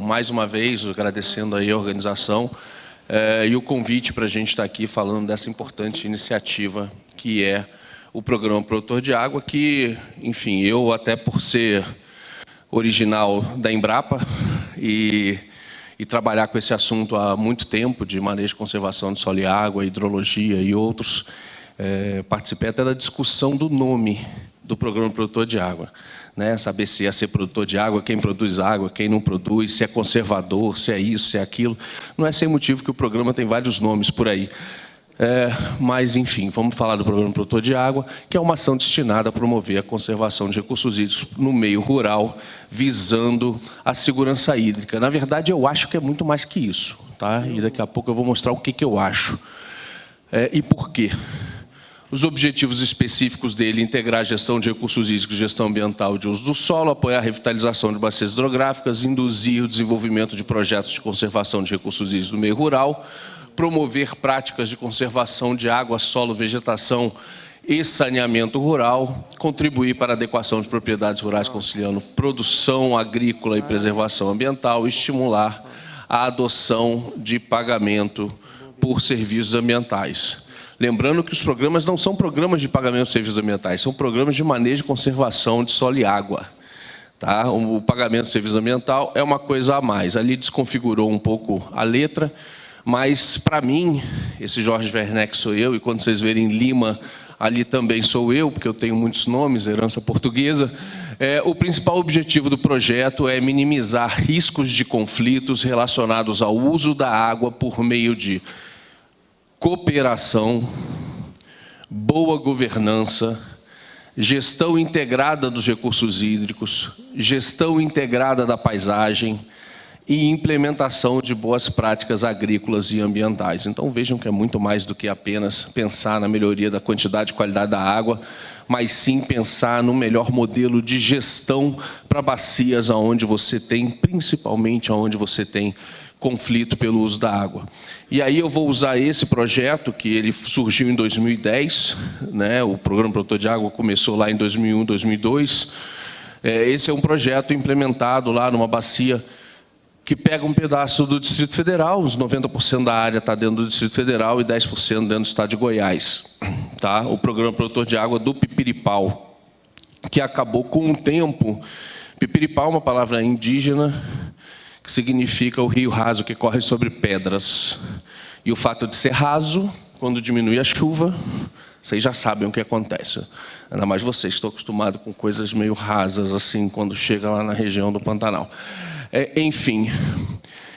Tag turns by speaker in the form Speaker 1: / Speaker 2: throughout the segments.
Speaker 1: mais uma vez, agradecendo aí a organização e o convite para a gente estar aqui falando dessa importante iniciativa que é o Programa Produtor de Água, que, enfim, eu até por ser original da Embrapa e trabalhar com esse assunto há muito tempo, de manejo e conservação de solo e água, hidrologia e outros, participei até da discussão do nome do Programa Produtor de Água, né? Saber se ia ser produtor de água, quem produz água, quem não produz, se é conservador, se é isso, se é aquilo. Não é sem motivo que o programa tem vários nomes por aí. Mas, enfim, vamos falar do Programa Produtor de Água, que é uma ação destinada a promover a conservação de recursos hídricos no meio rural, visando a segurança hídrica. Na verdade, eu acho que é muito mais que isso, tá? E daqui a pouco eu vou mostrar o que eu acho. E por quê? Os objetivos específicos dele: integrar a gestão de recursos hídricos, gestão ambiental e de uso do solo, apoiar a revitalização de bacias hidrográficas, induzir o desenvolvimento de projetos de conservação de recursos hídricos no meio rural, promover práticas de conservação de água, solo, vegetação e saneamento rural, contribuir para a adequação de propriedades rurais conciliando produção agrícola e preservação ambiental, estimular a adoção de pagamento por serviços ambientais. Lembrando que os programas não são programas de pagamento de serviços ambientais, são programas de manejo e conservação de solo e água. Tá? O pagamento de serviço ambiental é uma coisa a mais. Ali desconfigurou um pouco a letra, mas, para mim, esse Jorge Werneck sou eu, e quando vocês verem Lima, ali também sou eu, porque eu tenho muitos nomes, herança portuguesa. O principal objetivo do projeto é minimizar riscos de conflitos relacionados ao uso da água por meio de cooperação, boa governança, gestão integrada dos recursos hídricos, gestão integrada da paisagem e implementação de boas práticas agrícolas e ambientais. Então, vejam que é muito mais do que apenas pensar na melhoria da quantidade e qualidade da água, mas sim pensar no melhor modelo de gestão para bacias onde você tem, principalmente onde você tem conflito pelo uso da água. E aí eu vou usar esse projeto, que ele surgiu em 2010, né? O Programa Produtor de Água começou lá em 2001, 2002. Esse é um projeto implementado lá numa bacia que pega um pedaço do Distrito Federal, uns 90% da área está dentro do Distrito Federal e 10% dentro do estado de Goiás. Tá? O Programa Produtor de Água do Pipiripau, que acabou com o tempo. Pipiripau é uma palavra indígena, que significa o rio raso que corre sobre pedras. E o fato de ser raso, quando diminui a chuva, vocês já sabem o que acontece. Ainda mais vocês que estão acostumados com coisas meio rasas, assim, quando chega lá na região do Pantanal. Enfim,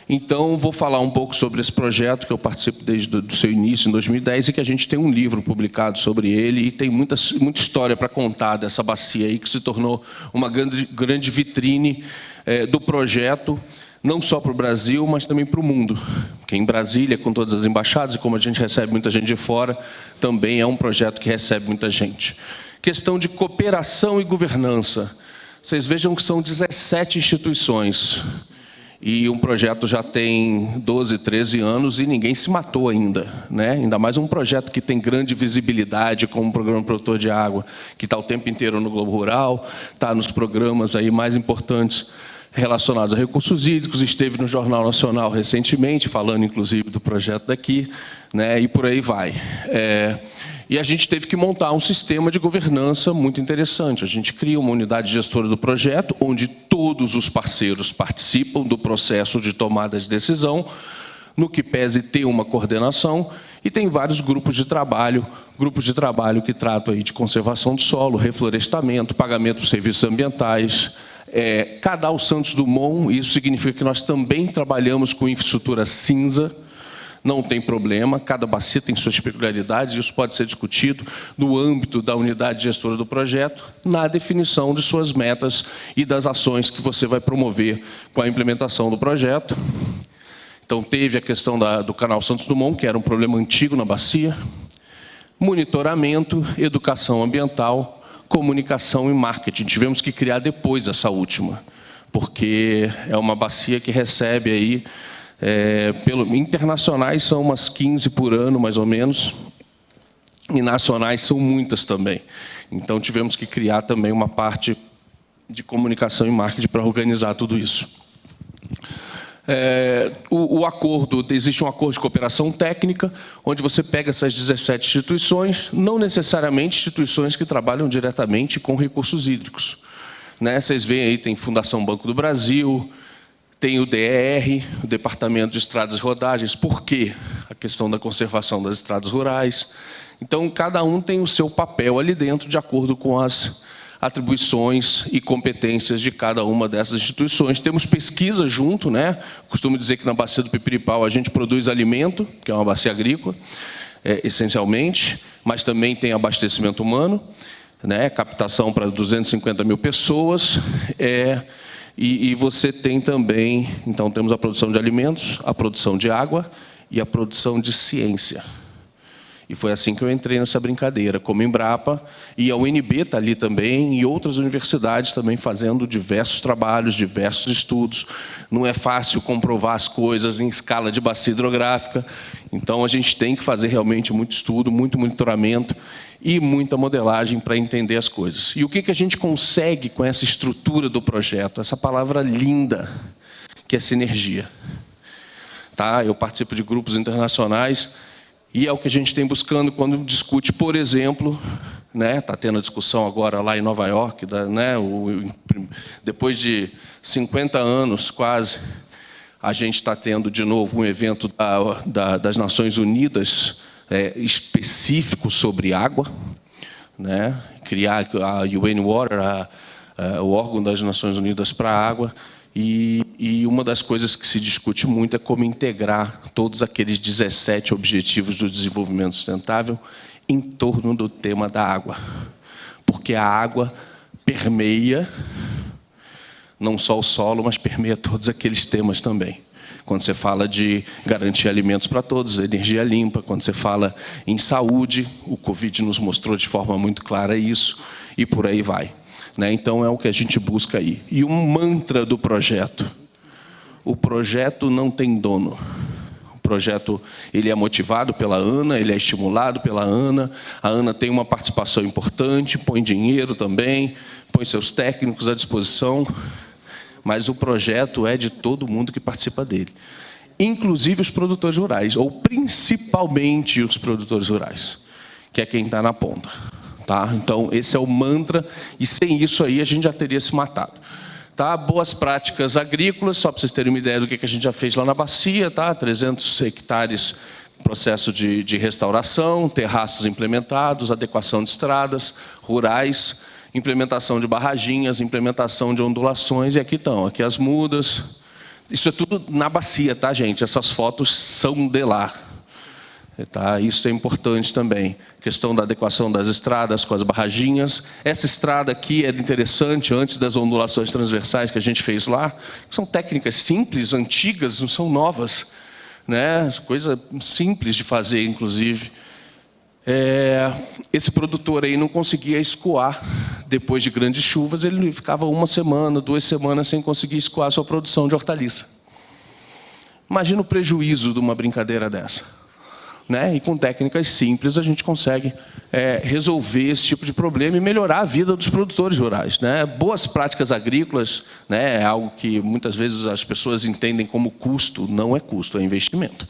Speaker 1: então vou falar um pouco sobre esse projeto, que eu participo desde o seu início, em 2010, e que a gente tem um livro publicado sobre ele, e tem muita história para contar dessa bacia aí, que se tornou uma grande vitrine do projeto, não só para o Brasil, mas também para o mundo. Porque em Brasília, com todas as embaixadas, e como a gente recebe muita gente de fora, também é um projeto que recebe muita gente. Questão de cooperação e governança. Vocês vejam que são 17 instituições, e um projeto já tem 12, 13 anos e ninguém se matou ainda, né? Ainda mais um projeto que tem grande visibilidade, como o Programa Produtor de Água, que está o tempo inteiro no Globo Rural, está nos programas aí mais importantes relacionados a recursos hídricos, esteve no Jornal Nacional recentemente, falando inclusive do projeto daqui, né, e por aí vai. E a gente teve que montar um sistema de governança muito interessante. A gente cria uma unidade gestora do projeto, onde todos os parceiros participam do processo de tomada de decisão, no que pese ter uma coordenação, e tem vários grupos de trabalho que tratam aí de conservação do solo, reflorestamento, pagamento por serviços ambientais, Canal Santos Dumont. Isso significa que nós também trabalhamos com infraestrutura cinza, não tem problema, cada bacia tem suas peculiaridades, isso pode ser discutido no âmbito da unidade gestora do projeto, na definição de suas metas e das ações que você vai promover com a implementação do projeto. Então, teve a questão do Canal Santos Dumont, que era um problema antigo na bacia, monitoramento, educação ambiental, comunicação e marketing. Tivemos que criar depois essa última, porque é uma bacia que recebe aí, internacionais são umas 15 por ano, mais ou menos, e nacionais são muitas também. Então, tivemos que criar também uma parte de comunicação e marketing para organizar tudo isso. O acordo, existe um acordo de cooperação técnica, onde você pega essas 17 instituições, não necessariamente instituições que trabalham diretamente com recursos hídricos, né? Vocês veem aí, tem Fundação Banco do Brasil, tem o DER, o Departamento de Estradas e Rodagens. Por quê? A questão da conservação das estradas rurais. Então, cada um tem o seu papel ali dentro, de acordo com as atribuições e competências de cada uma dessas instituições. Temos pesquisa junto, né? Costumo dizer que na bacia do Pipiripau a gente produz alimento, que é uma bacia agrícola, essencialmente, mas também tem abastecimento humano, né? Captação para 250 mil pessoas, e você tem também, então temos a produção de alimentos, a produção de água e a produção de ciência. E foi assim que eu entrei nessa brincadeira, como Embrapa, e a UNB está ali também, e outras universidades também fazendo diversos trabalhos, diversos estudos. Não é fácil comprovar as coisas em escala de bacia hidrográfica, então a gente tem que fazer realmente muito estudo, muito monitoramento e muita modelagem para entender as coisas. E o que a gente consegue com essa estrutura do projeto? Essa palavra linda, que é sinergia. Tá? Eu participo de grupos internacionais, e é o que a gente tem buscando quando discute, por exemplo, né, está tendo a discussão agora lá em Nova York, né, depois de 50 anos quase, a gente está tendo de novo um evento das Nações Unidas específico sobre água, né, criar a UN Water, o órgão das Nações Unidas para a água. E uma das coisas que se discute muito é como integrar todos aqueles 17 objetivos do desenvolvimento sustentável em torno do tema da água. Porque a água permeia não só o solo, mas permeia todos aqueles temas também. Quando você fala de garantir alimentos para todos, energia limpa, quando você fala em saúde, o Covid nos mostrou de forma muito clara isso, e por aí vai. Então, é o que a gente busca aí. E o mantra do projeto: o projeto não tem dono. O projeto ele é motivado pela ANA, ele é estimulado pela ANA. A ANA tem uma participação importante, põe dinheiro também, põe seus técnicos à disposição, mas o projeto é de todo mundo que participa dele, inclusive os produtores rurais, ou principalmente os produtores rurais, que é quem está na ponta. Tá? Então, esse é o mantra, e sem isso aí a gente já teria se matado. Tá? Boas práticas agrícolas, só para vocês terem uma ideia do que a gente já fez lá na bacia, tá? 300 hectares, processo de restauração, terraços implementados, adequação de estradas rurais, implementação de barraginhas, implementação de ondulações, e aqui estão, aqui as mudas. Isso é tudo na bacia, tá, gente? Essas fotos são de lá. Tá, isso é importante também. Questão da adequação das estradas com as barraginhas. Essa estrada aqui é interessante, antes das ondulações transversais que a gente fez lá, que são técnicas simples, antigas, não são novas, né? Coisa simples de fazer, inclusive. Esse produtor aí não conseguia escoar. Depois de grandes chuvas, ele ficava 1 semana, 2 semanas sem conseguir escoar a sua produção de hortaliça. Imagina o prejuízo de uma brincadeira dessa. Né? E com técnicas simples a gente consegue resolver esse tipo de problema e melhorar a vida dos produtores rurais. Né? Boas práticas agrícolas, né, é algo que muitas vezes as pessoas entendem como custo. Não é custo, é investimento.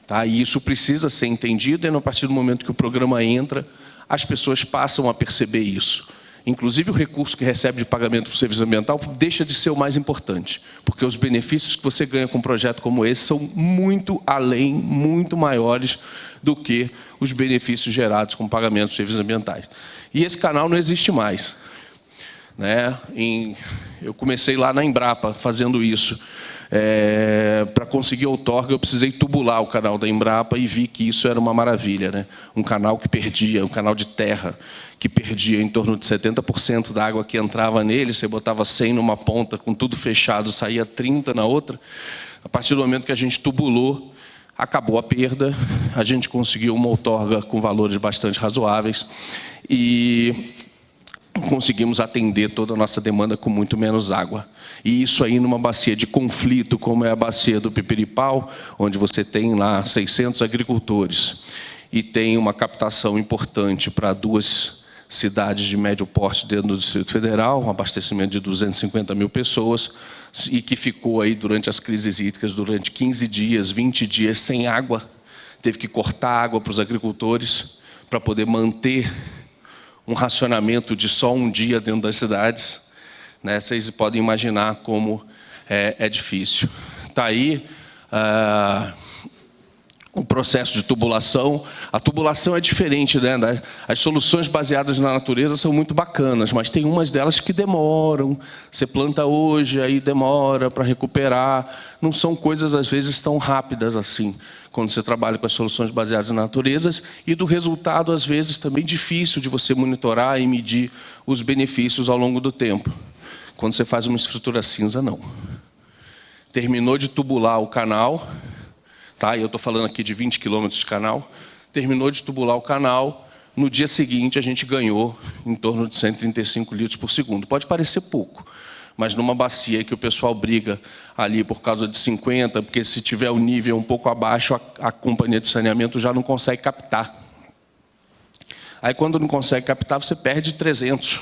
Speaker 1: Tá? E isso precisa ser entendido, e a partir do momento que o programa entra, as pessoas passam a perceber isso. Inclusive, o recurso que recebe de pagamento por serviço ambiental deixa de ser o mais importante, porque os benefícios que você ganha com um projeto como esse são muito além, muito maiores do que os benefícios gerados com pagamento por serviços ambientais. E esse canal não existe mais. Né? Eu comecei lá na Embrapa fazendo isso. Para conseguir outorga, eu precisei tubular o canal da Embrapa e vi que isso era uma maravilha. Né? Um canal que perdia, um canal de terra, que perdia em torno de 70% da água que entrava nele. Você botava 100 numa ponta, com tudo fechado, saía 30 na outra. A partir do momento que a gente tubulou, acabou a perda, a gente conseguiu uma outorga com valores bastante razoáveis e conseguimos atender toda a nossa demanda com muito menos água. E isso aí numa bacia de conflito, como é a bacia do Pipiripau, onde você tem lá 600 agricultores e tem uma captação importante para 2 cidades de médio porte dentro do Distrito Federal, um abastecimento de 250 mil pessoas, e que ficou aí durante as crises hídricas, durante 15 dias, 20 dias sem água, teve que cortar água para os agricultores, para poder manter um racionamento de só um dia dentro das cidades. Né? Vocês podem imaginar como é difícil. Está aí o processo de tubulação. A tubulação é diferente, né? As soluções baseadas na natureza são muito bacanas, mas tem umas delas que demoram. Você planta hoje, aí demora para recuperar. Não são coisas, às vezes, tão rápidas assim, quando você trabalha com as soluções baseadas na natureza, e do resultado, às vezes, também difícil de você monitorar e medir os benefícios ao longo do tempo. Quando você faz uma estrutura cinza, não. Terminou de tubular o canal, tá? Eu estou falando aqui de 20 quilômetros de canal. Terminou de tubular o canal, no dia seguinte a gente ganhou em torno de 135 litros por segundo. Pode parecer pouco, mas numa bacia que o pessoal briga ali por causa de 50, porque se tiver o nível um pouco abaixo, a companhia de saneamento já não consegue captar. Aí quando não consegue captar, você perde 300,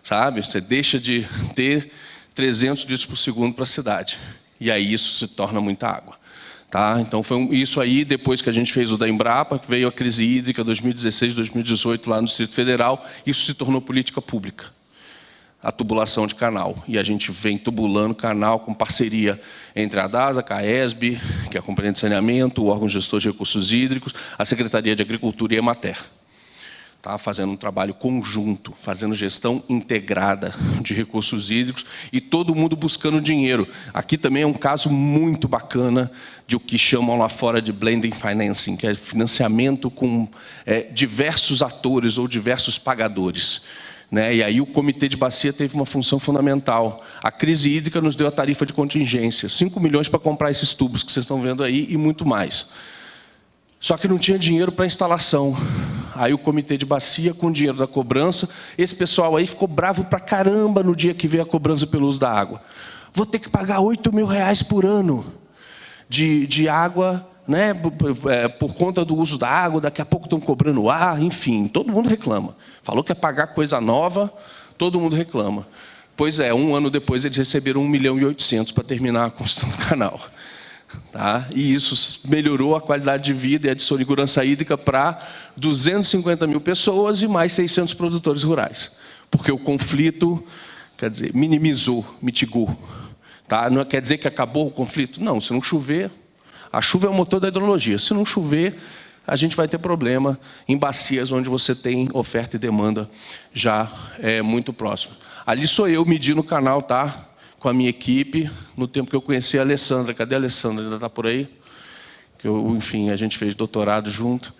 Speaker 1: sabe? Você deixa de ter 300 litros por segundo para a cidade. E aí isso se torna muita água. Tá? Então, foi isso aí, depois que a gente fez o da Embrapa, que veio a crise hídrica 2016, 2018, lá no Distrito Federal, isso se tornou política pública, a tubulação de canal. E a gente vem tubulando canal com parceria entre a DASA, a CAESB, que é a Companhia de Saneamento, o órgão gestor de recursos hídricos, a Secretaria de Agricultura e a Emater. Tá, fazendo um trabalho conjunto, fazendo gestão integrada de recursos hídricos e todo mundo buscando dinheiro. Aqui também é um caso muito bacana de o que chamam lá fora de blending financing, que é financiamento com diversos atores ou diversos pagadores. Né? E aí o Comitê de Bacia teve uma função fundamental. A crise hídrica nos deu a tarifa de contingência, 5 milhões para comprar esses tubos que vocês estão vendo aí e muito mais. Só que não tinha dinheiro para instalação. Aí o Comitê de Bacia, com o dinheiro da cobrança, esse pessoal aí ficou bravo pra caramba no dia que veio a cobrança pelo uso da água. Vou ter que pagar R$8.000 por ano de água, né, por conta do uso da água, daqui a pouco estão cobrando ar, enfim, todo mundo reclama. Falou que é pagar coisa nova, todo mundo reclama. Pois é, um ano depois eles receberam 1.800.000 para terminar a construção do canal. Tá? E isso melhorou a qualidade de vida e a de segurança hídrica para 250 mil pessoas e mais 600 produtores rurais. Porque o conflito, quer dizer, minimizou, mitigou. Tá? Não quer dizer que acabou o conflito? Não, se não chover, a chuva é o motor da hidrologia. Se não chover, a gente vai ter problema em bacias onde você tem oferta e demanda já muito próximo. Ali sou eu medindo o canal, tá? Com a minha equipe, no tempo que eu conheci a Alessandra. Cadê a Alessandra? Ainda está por aí? Enfim, a gente fez doutorado junto.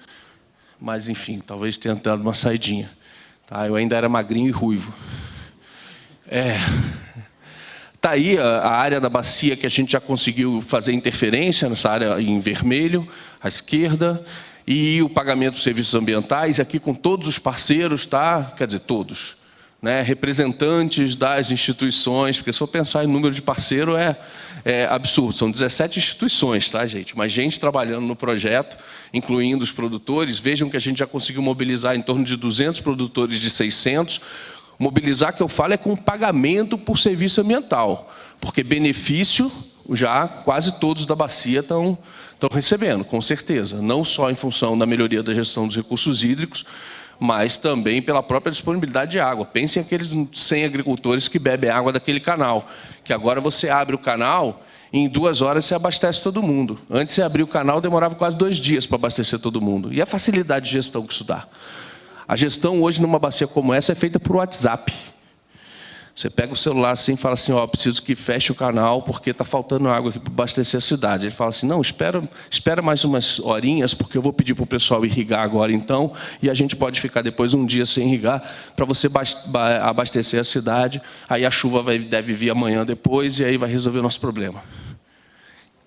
Speaker 1: Mas, enfim, talvez tenha dado uma saidinha. Tá? Eu ainda era magrinho e ruivo. Está aí a área da bacia que a gente já conseguiu fazer interferência, nessa área em vermelho, à esquerda, e o pagamento dos serviços ambientais, aqui com todos os parceiros, tá? Quer dizer, todos. Né, representantes das instituições, porque se for pensar em número de parceiro é absurdo, são 17 instituições, tá, gente? Mas gente trabalhando no projeto, incluindo os produtores. Vejam que a gente já conseguiu mobilizar em torno de 200 produtores de 600. Mobilizar, que eu falo, é com pagamento por serviço ambiental, porque benefício já quase todos da bacia estão recebendo, com certeza, não só em função da melhoria da gestão dos recursos hídricos, mas também pela própria disponibilidade de água. Pensem aqueles 100 agricultores que bebem água daquele canal, que agora você abre o canal, em 2 horas você abastece todo mundo. Antes de você abrir o canal, demorava quase 2 dias para abastecer todo mundo. E a facilidade de gestão que isso dá? A gestão hoje, numa bacia como essa, é feita por WhatsApp. Você pega o celular assim e fala assim, ó, preciso que feche o canal porque está faltando água aqui para abastecer a cidade. Ele fala assim, não, espera mais umas horinhas porque eu vou pedir para o pessoal irrigar agora então e a gente pode ficar depois um dia sem irrigar para você abastecer a cidade. Aí a chuva deve vir amanhã depois e aí vai resolver o nosso problema.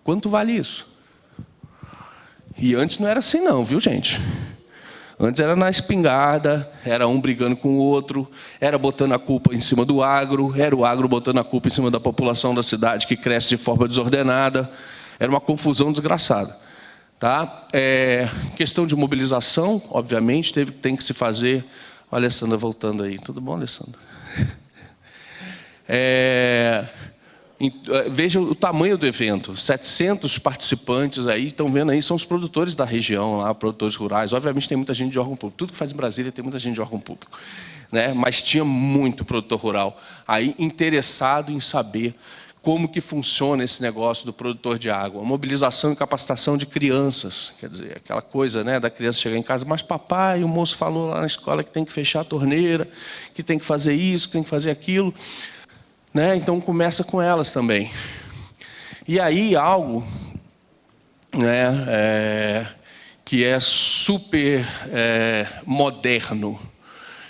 Speaker 1: Quanto vale isso? E antes não era assim não, viu, gente? Antes era na espingarda, era um brigando com o outro, era botando a culpa em cima do agro, era o agro botando a culpa em cima da população da cidade que cresce de forma desordenada. Era uma confusão desgraçada. Tá? Questão de mobilização, obviamente, tem que se fazer Olha a Alessandra voltando aí. Tudo bom, Alessandra? Veja o tamanho do evento. 700 participantes aí, estão vendo aí, são os produtores da região, lá, produtores rurais. Obviamente tem muita gente de órgão público. Tudo que faz em Brasília tem muita gente de órgão público. Né? Mas tinha muito produtor rural aí interessado em saber como que funciona esse negócio do produtor de água. Mobilização e capacitação de crianças. Quer dizer, aquela coisa, né, da criança chegar em casa, mas papai, o moço falou lá na escola que tem que fechar a torneira, que tem que fazer isso, que tem que fazer aquilo. Né? Então começa com elas também. E aí algo, né, que é super moderno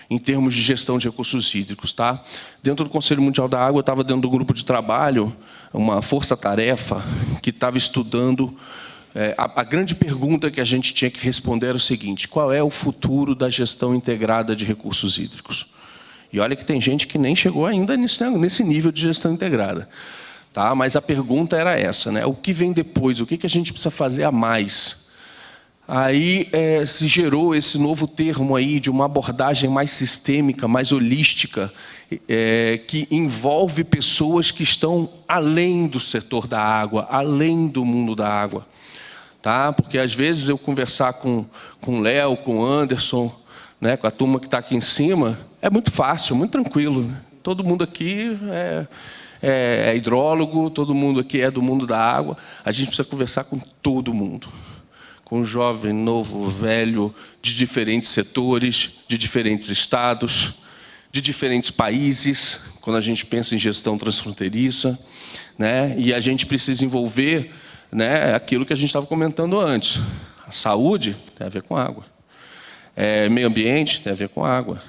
Speaker 1: em termos de gestão de recursos hídricos. Tá? Dentro do Conselho Mundial da Água, eu estava dentro do grupo de trabalho, uma força-tarefa, que estava estudando. A grande pergunta que a gente tinha que responder era o seguinte: qual é o futuro da gestão integrada de recursos hídricos? E olha que tem gente que nem chegou ainda nesse nível de gestão integrada. Tá? Mas a pergunta era essa, né? O que vem depois? O que a gente precisa fazer a mais? Aí se gerou esse novo termo aí de uma abordagem mais sistêmica, mais holística, que envolve pessoas que estão além do setor da água, além do mundo da água. Tá? Porque às vezes eu conversar com o Léo, com o Anderson, né, com a turma que está aqui em cima, é muito fácil, muito tranquilo. Né? Todo mundo aqui é hidrólogo, todo mundo aqui é do mundo da água. A gente precisa conversar com todo mundo. Com jovem, novo, velho, de diferentes setores, de diferentes estados, de diferentes países, quando a gente pensa em gestão transfronteiriça. Né? E a gente precisa envolver, né, aquilo que a gente estava comentando antes. A saúde tem a ver com água. Meio ambiente tem a ver com água.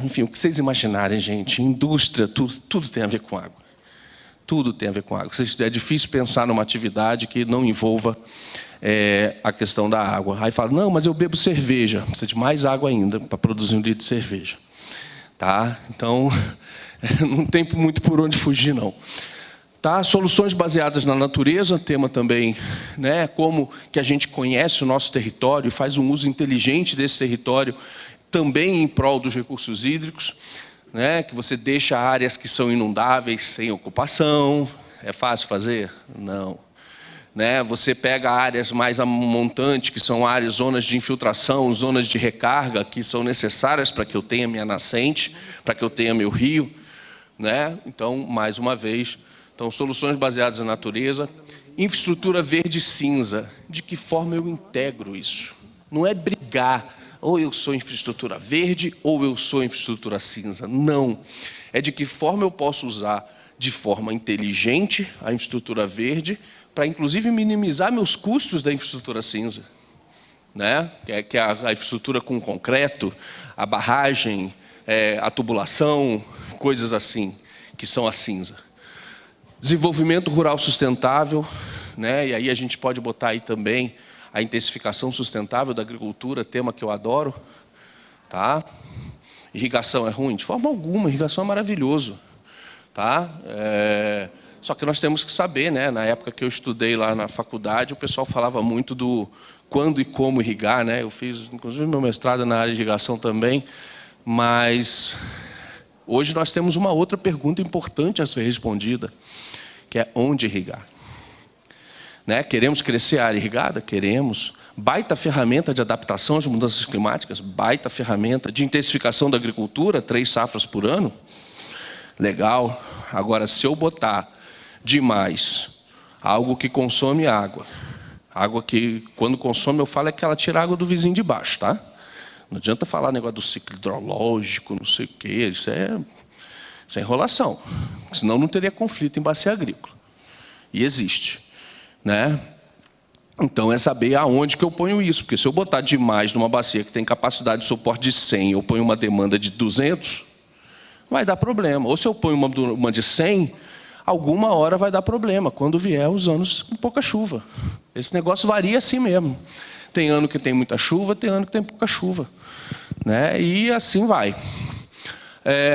Speaker 1: Enfim, o que vocês imaginarem, gente, indústria, tudo tem a ver com água. Tudo tem a ver com água. É difícil pensar numa atividade que não envolva a questão da água. Aí fala, não, mas eu bebo cerveja. Precisa de mais água ainda para produzir um litro de cerveja. Tá? Então, não tem muito por onde fugir, não. Tá? Soluções baseadas na natureza, tema também, né? Como que a gente conhece o nosso território e faz um uso inteligente desse território, também em prol dos recursos hídricos, né? Que você deixa áreas que são inundáveis sem ocupação. É fácil fazer? Não. Né? Você pega áreas mais montantes, que são áreas, zonas de infiltração, zonas de recarga, que são necessárias para que eu tenha minha nascente, para que eu tenha meu rio. Né? Então, mais uma vez, soluções baseadas na natureza. Infraestrutura verde e cinza. De que forma eu integro isso? Não é brigar, ou eu sou infraestrutura verde, ou eu sou infraestrutura cinza. Não. É de que forma eu posso usar de forma inteligente a infraestrutura verde, para, inclusive, minimizar meus custos da infraestrutura cinza. Né? Que é a infraestrutura com concreto, a barragem, a tubulação, coisas assim, que são a cinza. Desenvolvimento rural sustentável, né? E aí a gente pode botar aí também a intensificação sustentável da agricultura, tema que eu adoro. Tá? Irrigação é ruim? De forma alguma, irrigação é maravilhoso. Tá? Só que nós temos que saber, né? Na época que eu estudei lá na faculdade, o pessoal falava muito do quando e como irrigar. Né? Eu fiz, inclusive, meu mestrado na área de irrigação também, mas hoje nós temos uma outra pergunta importante a ser respondida, que é onde irrigar. Né? Queremos crescer a área irrigada? Queremos. Baita ferramenta de adaptação às mudanças climáticas, baita ferramenta de intensificação da agricultura, 3 safras por ano. Legal. Agora, se eu botar demais algo que consome água que, quando consome, eu falo que ela tira a água do vizinho de baixo, tá? Não adianta falar negócio do ciclo hidrológico, não sei o quê, isso é enrolação. Senão não teria conflito em bacia agrícola. E existe. Né? Então, é saber aonde que eu ponho isso. Porque se eu botar demais numa bacia que tem capacidade de suporte de 100, eu ponho uma demanda de 200, vai dar problema. Ou se eu ponho uma de 100, alguma hora vai dar problema, quando vier os anos com pouca chuva. Esse negócio varia assim mesmo. Tem ano que tem muita chuva, tem ano que tem pouca chuva. Né? E assim vai.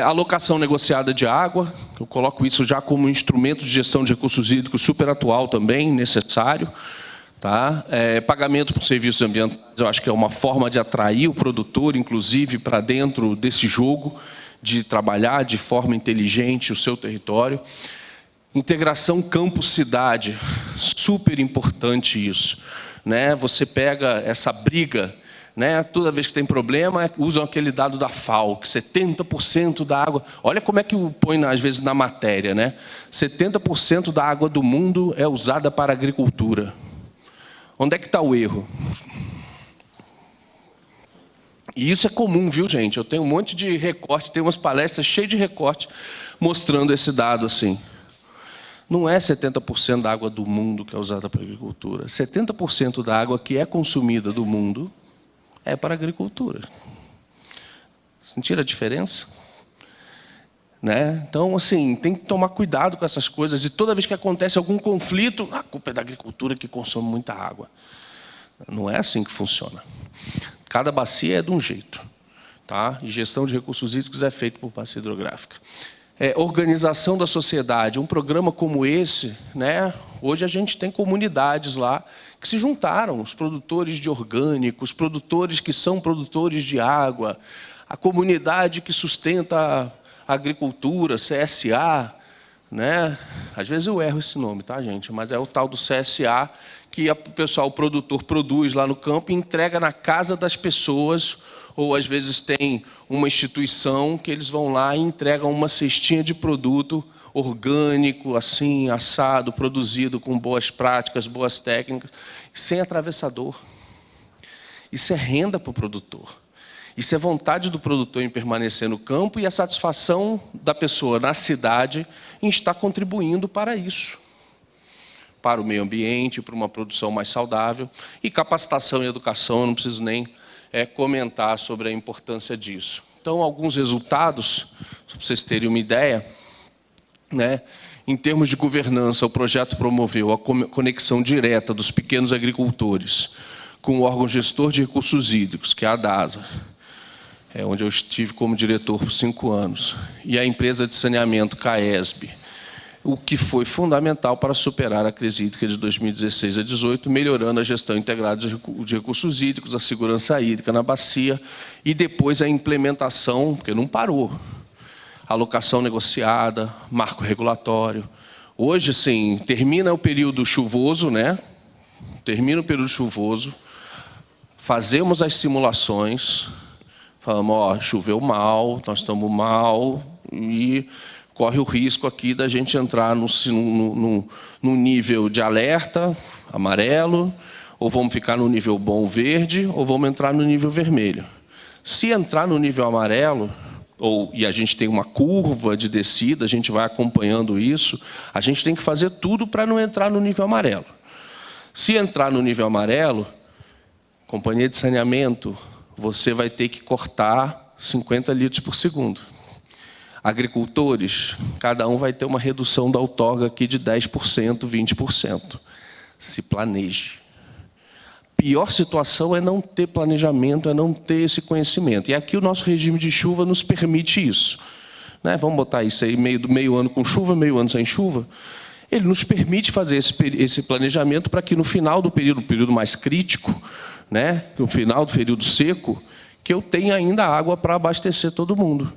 Speaker 1: Alocação negociada de água, eu coloco isso já como instrumento de gestão de recursos hídricos super atual também, necessário. Tá? Pagamento por serviços ambientais, eu acho que é uma forma de atrair o produtor, inclusive, para dentro desse jogo, de trabalhar de forma inteligente o seu território. Integração campo-cidade, super importante isso. Né? Você pega essa briga, né? Toda vez que tem problema, usam aquele dado da FAO, que 70% da água... Olha como é que põe, às vezes, na matéria. Né? 70% da água do mundo é usada para a agricultura. Onde é que está o erro? E isso é comum, viu, gente? Eu tenho um monte de recorte, tenho umas palestras cheias de recorte mostrando esse dado assim. Não é 70% da água do mundo que é usada para a agricultura. 70% da água que é consumida do mundo é para a agricultura. Sentiram a diferença? Né? Então, assim, tem que tomar cuidado com essas coisas. E toda vez que acontece algum conflito, a culpa é da agricultura que consome muita água. Não é assim que funciona. Cada bacia é de um jeito. Tá? E gestão de recursos hídricos é feito por bacia hidrográfica. Organização da sociedade. Um programa como esse, né? Hoje a gente tem comunidades lá que se juntaram, os produtores de orgânicos, produtores que são produtores de água, a comunidade que sustenta a agricultura, CSA, né? Às vezes eu erro esse nome, tá, gente? Mas é o tal do CSA, que o produtor produz lá no campo e entrega na casa das pessoas, ou às vezes tem uma instituição que eles vão lá e entregam uma cestinha de produto orgânico, assim, assado, produzido com boas práticas, boas técnicas, sem atravessador. Isso é renda para o produtor. Isso é vontade do produtor em permanecer no campo e a satisfação da pessoa na cidade em estar contribuindo para isso. Para o meio ambiente, para uma produção mais saudável. E capacitação e educação, eu não preciso nem comentar sobre a importância disso. Então, alguns resultados, para vocês terem uma ideia, né? Em termos de governança, o projeto promoveu a conexão direta dos pequenos agricultores com o órgão gestor de recursos hídricos, que é a DASA, onde eu estive como diretor por 5 anos, e a empresa de saneamento CAESB, o que foi fundamental para superar a crise hídrica de 2016 a 2018, melhorando a gestão integrada de recursos hídricos, a segurança hídrica na bacia, e depois a implementação, porque não parou, alocação negociada, marco regulatório. Hoje, assim, termina o período chuvoso, né? Termina o período chuvoso, fazemos as simulações, falamos, ó, choveu mal, nós estamos mal, e corre o risco aqui da gente entrar no nível de alerta, amarelo, ou vamos ficar no nível bom, verde, ou vamos entrar no nível vermelho. Se entrar no nível amarelo, e a gente tem uma curva de descida, a gente vai acompanhando isso, a gente tem que fazer tudo para não entrar no nível amarelo. Se entrar no nível amarelo, companhia de saneamento, você vai ter que cortar 50 litros por segundo. Agricultores, cada um vai ter uma redução da outorga aqui de 10%, 20%. Se planeje. Pior situação é não ter planejamento, é não ter esse conhecimento. E aqui o nosso regime de chuva nos permite isso. Né? Vamos botar isso aí, meio ano com chuva, meio ano sem chuva. Ele nos permite fazer esse planejamento para que no final do período mais crítico, né, no final do período seco, que eu tenha ainda água para abastecer todo mundo.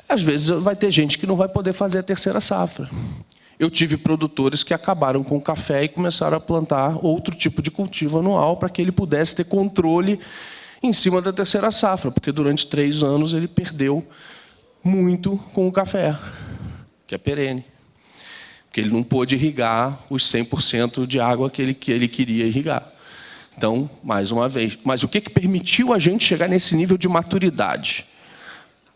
Speaker 1: Às vezes vai ter gente que não vai poder fazer a terceira safra. Eu tive produtores que acabaram com o café e começaram a plantar outro tipo de cultivo anual para que ele pudesse ter controle em cima da terceira safra, porque durante 3 anos ele perdeu muito com o café, que é perene. Porque ele não pôde irrigar os 100% de água que ele queria irrigar. Então, mais uma vez, mas o que permitiu a gente chegar nesse nível de maturidade?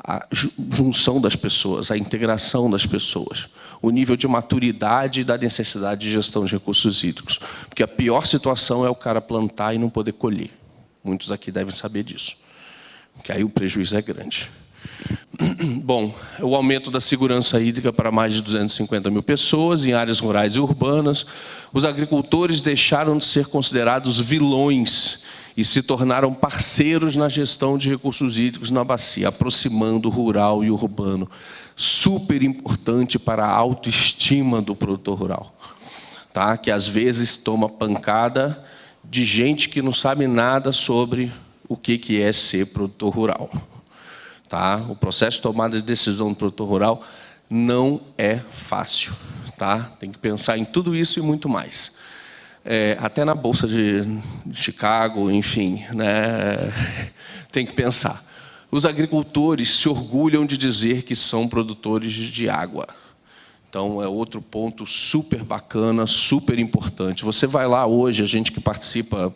Speaker 1: A junção das pessoas, a integração das pessoas, o nível de maturidade da necessidade de gestão de recursos hídricos. Porque a pior situação é o cara plantar e não poder colher. Muitos aqui devem saber disso. Porque aí o prejuízo é grande. Bom, o aumento da segurança hídrica para mais de 250 mil pessoas em áreas rurais e urbanas. Os agricultores deixaram de ser considerados vilões e se tornaram parceiros na gestão de recursos hídricos na bacia, aproximando o rural e o urbano. Super importante para a autoestima do produtor rural. tá? Que às vezes toma pancada de gente que não sabe nada sobre o que é ser produtor rural. Tá? O processo de tomada de decisão do produtor rural não é fácil. Tá? Tem que pensar em tudo isso e muito mais. Até na Bolsa de Chicago, enfim, né? Tem que pensar. Os agricultores se orgulham de dizer que são produtores de água. Então, é outro ponto super bacana, super importante. Você vai lá hoje, a gente que participa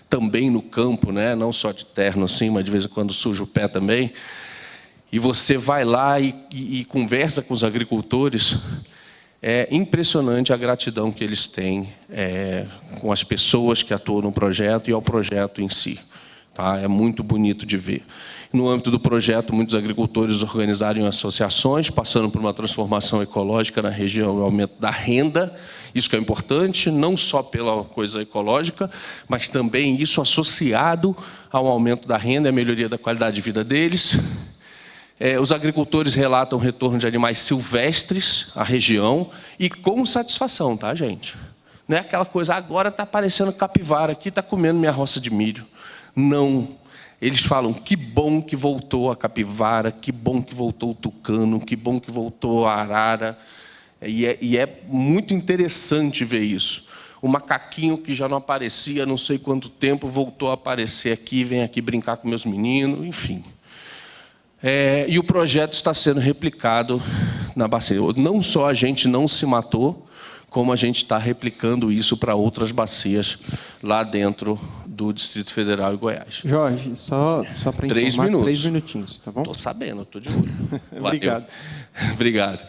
Speaker 1: também no campo, né? Não só de terno assim, mas de vez em quando suja o pé também, e você vai lá e conversa com os agricultores, é impressionante a gratidão que eles têm com as pessoas que atuam no projeto e ao projeto em si. Tá? É muito bonito de ver. No âmbito do projeto, muitos agricultores organizaram em associações, passando por uma transformação ecológica na região, o aumento da renda. Isso que é importante, não só pela coisa ecológica, mas também isso associado ao aumento da renda e à melhoria da qualidade de vida deles. Os agricultores relatam o retorno de animais silvestres à região e com satisfação, tá, gente? Não é aquela coisa, agora está aparecendo capivara aqui, está comendo minha roça de milho. Não. Eles falam, que bom que voltou a capivara, que bom que voltou o tucano, que bom que voltou a arara. E é muito interessante ver isso. O macaquinho que já não aparecia há não sei quanto tempo, voltou a aparecer aqui, vem aqui brincar com meus meninos, enfim. E o projeto está sendo replicado na bacia. Não só a gente não se matou, como a gente está replicando isso para outras bacias lá dentro do Distrito Federal e Goiás.
Speaker 2: Jorge, só para informar, 3 minutinhos, tá bom?
Speaker 1: Estou sabendo, estou de olho.
Speaker 2: Obrigado.
Speaker 1: Obrigado.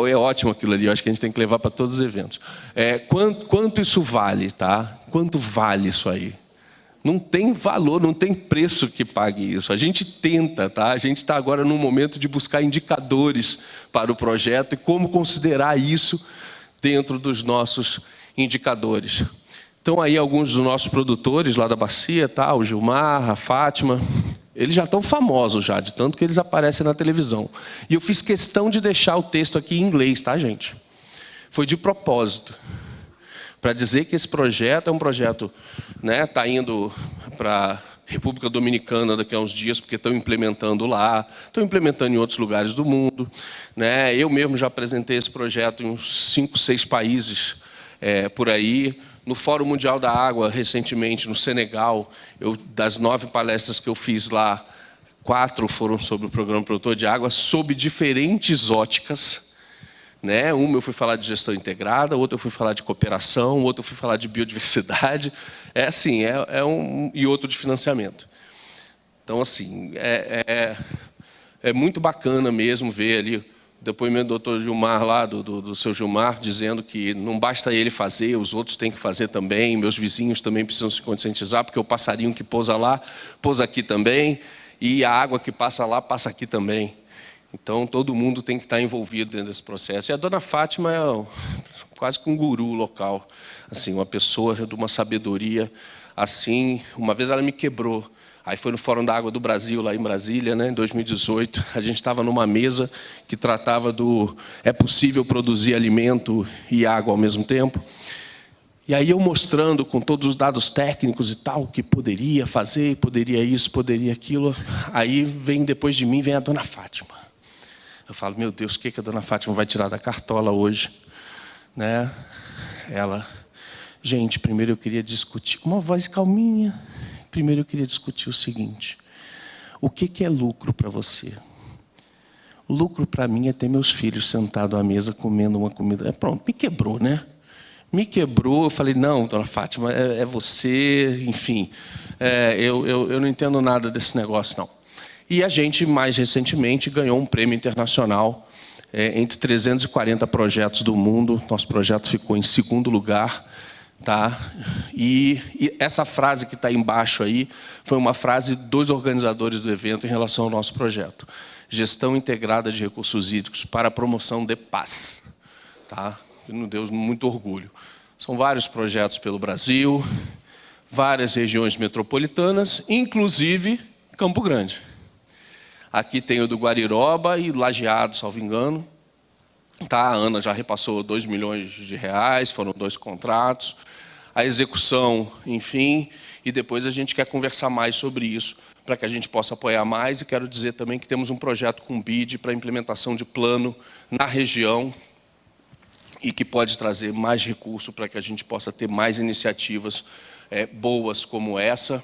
Speaker 1: É ótimo aquilo ali, eu acho que a gente tem que levar para todos os eventos. Quanto isso vale, tá? Quanto vale isso aí? Não tem valor, não tem preço que pague isso. A gente tenta, tá? A gente está agora num momento de buscar indicadores para o projeto e como considerar isso dentro dos nossos indicadores. Então, aí alguns dos nossos produtores lá da bacia, tá? O Gilmar, a Fátima, eles já estão famosos já, de tanto que eles aparecem na televisão. E eu fiz questão de deixar o texto aqui em inglês, tá, gente? Foi de propósito. Para dizer que esse projeto é um projeto, né, está indo para a República Dominicana daqui a uns dias, porque estão implementando lá, estão implementando em outros lugares do mundo. Né? Eu mesmo já apresentei esse projeto em uns 5, 6 países por aí. No Fórum Mundial da Água, recentemente, no Senegal, das 9 palestras que eu fiz lá, 4 foram sobre o Programa Produtor de Água, sob diferentes óticas. Né? Uma eu fui falar de gestão integrada, outra eu fui falar de cooperação, outra eu fui falar de biodiversidade. E outro de financiamento. Então, assim, é muito bacana mesmo ver ali o depoimento do doutor Gilmar, lá, do seu Gilmar, dizendo que não basta ele fazer, os outros têm que fazer também, meus vizinhos também precisam se conscientizar, porque o passarinho que pousa lá, pousa aqui também, e a água que passa lá, passa aqui também. Então, todo mundo tem que estar envolvido dentro desse processo. E a dona Fátima é quase que um guru local, assim, uma pessoa de uma sabedoria. Assim, uma vez ela me quebrou. Aí foi no Fórum da Água do Brasil, lá em Brasília, né, em 2018. A gente estava numa mesa que tratava do... É possível produzir alimento e água ao mesmo tempo? E aí eu mostrando com todos os dados técnicos e tal, que poderia fazer, poderia isso, poderia aquilo. Aí depois de mim, vem a dona Fátima. Eu falo, meu Deus, o que a dona Fátima vai tirar da cartola hoje? Né? Ela, gente, primeiro eu queria discutir, com uma voz calminha, primeiro eu queria discutir o seguinte, o que é lucro para você? O lucro para mim é ter meus filhos sentados à mesa comendo uma comida. Pronto, me quebrou, né? Me quebrou, eu falei, não, dona Fátima, é você, enfim, eu não entendo nada desse negócio, não. E a gente, mais recentemente, ganhou um prêmio internacional entre 340 projetos do mundo. Nosso projeto ficou em 2º lugar. Tá? E essa frase que está embaixo aí foi uma frase dos organizadores do evento em relação ao nosso projeto. Gestão integrada de recursos hídricos para a promoção de paz. Tá? Nos deu muito orgulho. São vários projetos pelo Brasil, várias regiões metropolitanas, inclusive Campo Grande. Aqui tem o do Guariroba e Lajeado, salvo engano. Tá? A Ana já repassou 2 milhões de reais, foram 2 contratos. A execução, enfim, e depois a gente quer conversar mais sobre isso, para que a gente possa apoiar mais. E quero dizer também que temos um projeto com BID para implementação de plano na região e que pode trazer mais recurso para que a gente possa ter mais iniciativas boas como essa.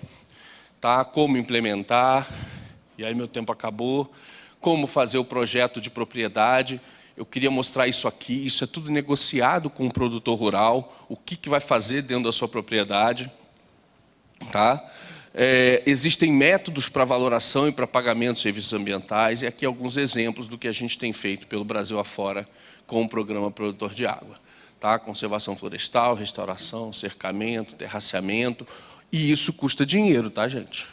Speaker 1: Tá? Como implementar, e aí meu tempo acabou, como fazer o projeto de propriedade. Eu queria mostrar isso aqui, isso é tudo negociado com o produtor rural, o que vai fazer dentro da sua propriedade. Tá? Existem métodos para valoração e para pagamento de serviços ambientais, e aqui alguns exemplos do que a gente tem feito pelo Brasil afora com o Programa Produtor de Água. Tá? Conservação florestal, restauração, cercamento, terraceamento, e isso custa dinheiro, tá, gente?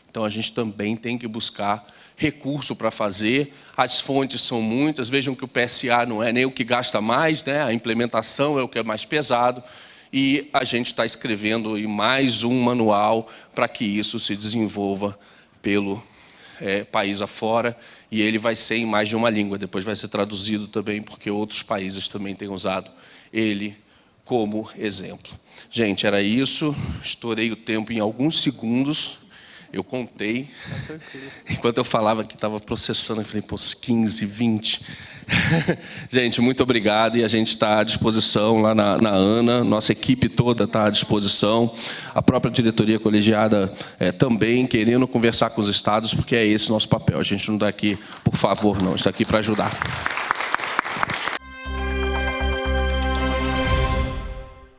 Speaker 1: Então, a gente também tem que buscar recurso para fazer. As fontes são muitas. Vejam que o PSA não é nem o que gasta mais, né? A implementação é o que é mais pesado. E a gente está escrevendo mais um manual para que isso se desenvolva pelo país afora. E ele vai ser em mais de uma língua. Depois vai ser traduzido também, porque outros países também têm usado ele como exemplo. Gente, era isso. Estourei o tempo em alguns segundos. Eu contei. Enquanto eu falava que estava processando, eu falei, pô, 15, 20. Gente, muito obrigado. E a gente está à disposição lá na ANA. Nossa equipe toda está à disposição. A própria diretoria colegiada também, querendo conversar com os estados, porque é esse nosso papel. A gente não está aqui por favor, não. A gente está aqui para ajudar.